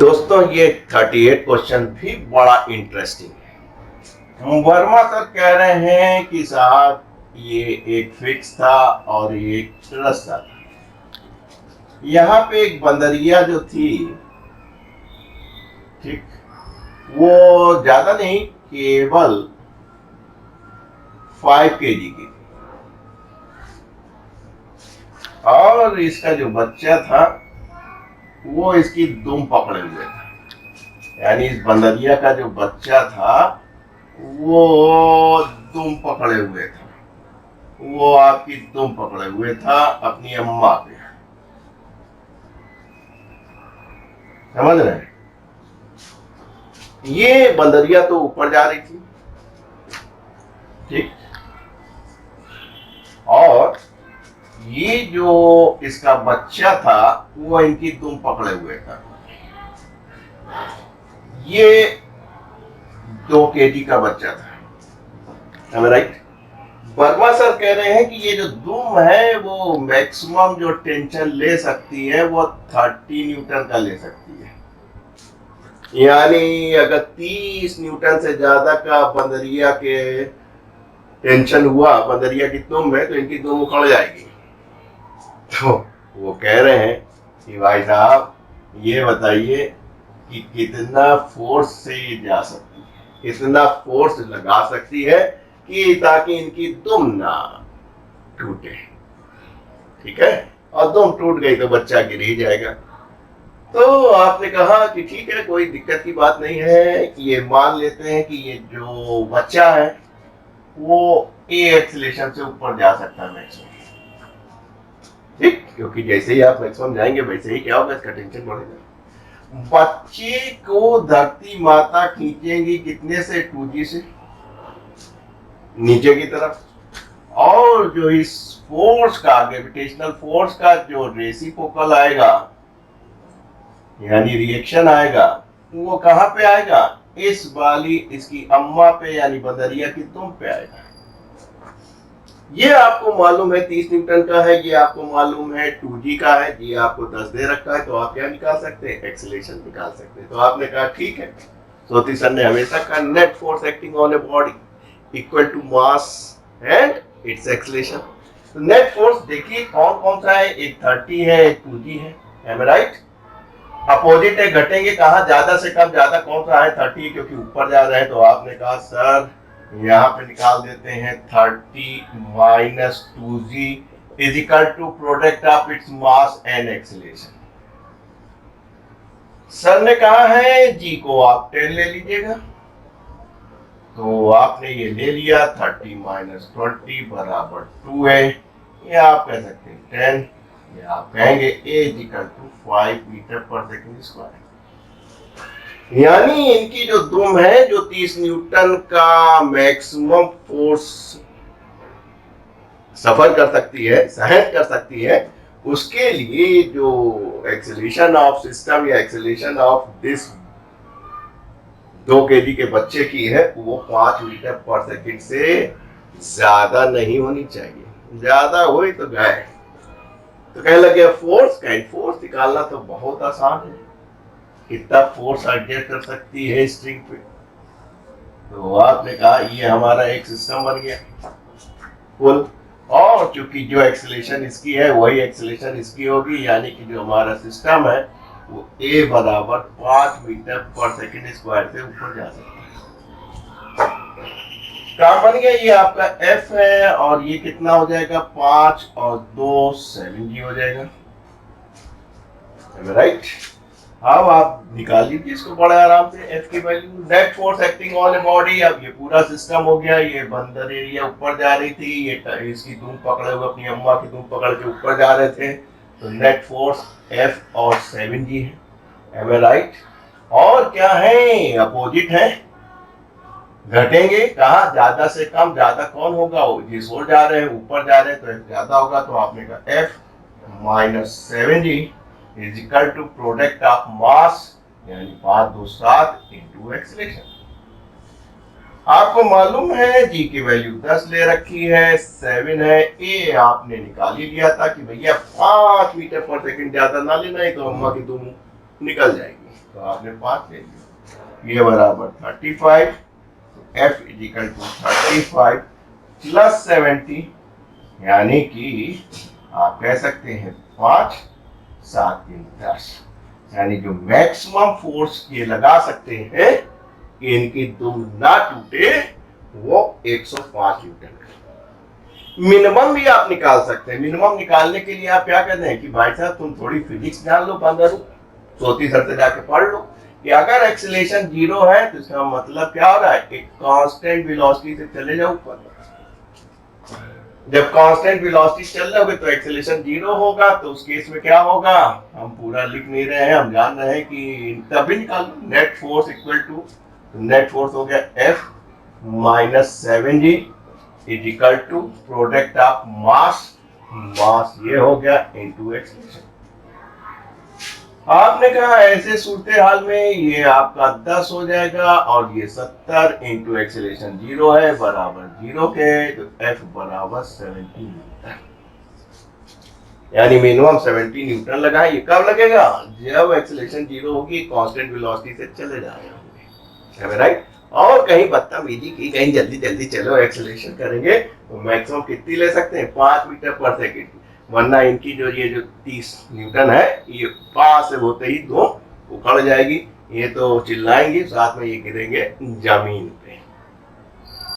दोस्तों ये 38 क्वेश्चन भी बड़ा इंटरेस्टिंग है। वर्मा सर कह रहे हैं कि साहब ये एक फिक्स था और ये एक रास्ता था। यहाँ पे एक बंदरिया जो थी, ठीक, वो ज्यादा नहीं, केवल 5 kg की थी और इसका जो बच्चा था वो इसकी दुम पकड़े हुए था। यानी इस बंदरिया का जो बच्चा था वो दुम पकड़े हुए था, वो आपकी दुम पकड़े हुए था अपनी अम्मा पे। समझ रहे हैं? ये बंदरिया तो ऊपर जा रही थी, ठीक, और ये जो इसका बच्चा था वो इनकी दुम पकड़े हुए था। ये 2 kg का बच्चा था, राइट। वर्मा सर कह रहे हैं कि ये जो दुम है वो मैक्सिमम जो टेंशन ले सकती है वो 30 न्यूटन का ले सकती है। यानी अगर 30 न्यूटन से ज्यादा का बंदरिया के टेंशन हुआ बंदरिया की दुम में तो इनकी दुम उखड़ जाएगी। तो वो कह रहे हैं कि भाई साहब ये बताइए कि कितना फोर्स से ये जा सकती है, कितना फोर्स लगा सकती है कि ताकि इनकी दुम ना टूटे, ठीक है। और दुम टूट गई तो बच्चा गिर ही जाएगा। तो आपने कहा कि ठीक है, कोई दिक्कत की बात नहीं है, कि ये मान लेते हैं कि ये जो बच्चा है वो ए एक्सीलरेशन से ऊपर जा सकता है मैक्सिमम, ठीक, क्योंकि जैसे ही आप मैक्सिमम जाएंगे वैसे ही क्या होगा, इसका टेंशन बढ़ेगा। बच्चे को धरती माता खींचेंगी कितने से, 2G से नीचे की तरफ, और जो इस फोर्स का, ग्रेविटेशनल फोर्स का जो रेसिप्रोकल आएगा यानी रिएक्शन आएगा, वो कहां पे आएगा, इस वाली इसकी अम्मा पे यानी बंदरिया की दुम पे आएगा। ये आपको मालूम है 30 न्यूटन का है, ये आपको मालूम है 2G का है, ये आपको 10 दे रखा है, तो आप क्या निकाल सकते हैं, एक्सीलरेशन निकाल सकते हैं। तो आपने कहा ठीक है। सोती सर ने हमेशा कहा net force acting on a body equal to mass and its acceleration. तो नेट फोर्स देखिए कौन कौन सा है, एक 30 है, एक 2G है, एम आई राइट। अपोजिट है, घटेंगे कहा, ज्यादा से कम, ज्यादा कौन सा है, 30, क्योंकि ऊपर जा रहे हैं। तो आपने कहा सर यहाँ पे निकाल देते हैं 30 minus 2G is equal to product of its mass and acceleration. Sir ने कहा है G को आप 10 ले लीजिएगा, तो आपने ये ले लिया, 30 माइनस 20 बराबर 2 है, ये आप कह सकते हैं 10, ये आप कहेंगे A is equal to 5 metre per second square. यानी इनकी जो दुम है, जो 30 न्यूटन का मैक्सिमम फोर्स सफर कर सकती है, सहन कर सकती है, उसके लिए जो एक्सीलरेशन ऑफ सिस्टम या एक्सीलरेशन ऑफ दिस 2 kg के बच्चे की है वो 5 मीटर पर सेकंड से ज्यादा नहीं होनी चाहिए। ज्यादा हुई तो गए। तो कहने लगे फोर्स निकालना तो बहुत आसान है, कितना फोर्स एडजस्ट कर सकती है स्ट्रिंग पे। तो आपने कहा ये हमारा एक सिस्टम बन गया फुल, और चूंकि जो एक्सीलरेशन इसकी है वही एक्सीलरेशन इसकी होगी, यानी कि जो हमारा सिस्टम है वो A बराबर 5 मीटर पर सेकेंड स्क्वायर से ऊपर जा सकता है। काम बन गया। ये आपका F है और ये कितना हो जाएगा, 5 और 2 7G हो जाएगा, राइट। अब आप निकाल लीजिए इसको बड़े आराम से, F की value. Net force acting on a body, अब ये पूरा सिस्टम हो गया। ये बंदरिया ऊपर जा रही थी, ये इसकी धूम पकड़े हुए अपनी अम्मा की धूम पकड़ के ऊपर जा रहे थे, तो नेट फोर्स F और 7G है, एम आई राइट। और क्या है, अपोजिट है, घटेंगे कहा, ज्यादा से कम, ज्यादा कौन होगा, जिस ओर जा रहे हैं ऊपर जा रहे हैं तो F ज्यादा होगा। तो आपने कहा F minus 7G is equal to product of mass यानी 5 2 7 इंटू एक्सीलरेशन। आपको मालूम है G की वैल्यू 10 ले रखी है, 7 है, A आपने निकाल ही लिया था कि भैया 5 मीटर पर सेकंड ज्यादा ना लेना है तो अम्मा की दुम निकल जाएगी। तो आपने 5 ले लिया। ये बराबर 35, F इजिकल टू 35 प्लस 70, यानी कि आप कह सकते हैं 5 7 3 10, यानी जो मैक्सिमम फोर्स ये लगा सकते हैं इनकी दुम ना टूटे वो 105 न्यूटन। मिनिमम भी आप निकाल सकते हैं। मिनिमम निकालने के लिए आप क्या कहते हैं कि भाई साहब तुम थोड़ी फिजिक्स जान लो, 15 चौथी सर से जाके पढ़ लो कि अगर एक्सीलरेशन 0 है तो इसका मतलब क्या हो रहा है, एक कांस्टेंट वेलोसिटी से चले जाओ ऊपर। जब कांस्टेंट वेलोसिटी चल रहे तो एक्सीलरेशन 0 होगा, तो उस केस में क्या होगा, हम पूरा लिख नहीं रहे हैं, हम जान रहे हैं कि तभी निकाल लो। Net force equal to, net force हो गया F minus 7G equal to product of mass, mass ये हो गया इनटू एक्सीलरेशन। आपने कहा ऐसे सूरत हाल में ये आपका 10 हो जाएगा और ये 70 इंटू एक्सीलरेशन 0 है बराबर 0 के, तो F बराबर 70 न्यूटन, यानी मिनिमम 70 न्यूटन लगा। ये कब लगेगा, जब एक्सीलरेशन 0 होगी, कांस्टेंट वेलोसिटी से चले जा रहे होंगे, राइट। और कहीं बदतमीजी की, कहीं जल्दी जल्दी चलो एक्सीलरेशन करेंगे तो मैक्सिमम कितनी ले सकते हैं, 5 मीटर पर सेकेंड, वरना इनकी जो ये जो 30 न्यूटन है ये पास से होते ही दो उखड़ जाएगी, ये तो चिल्लाएंगे, साथ में ये गिरेंगे जमीन पे।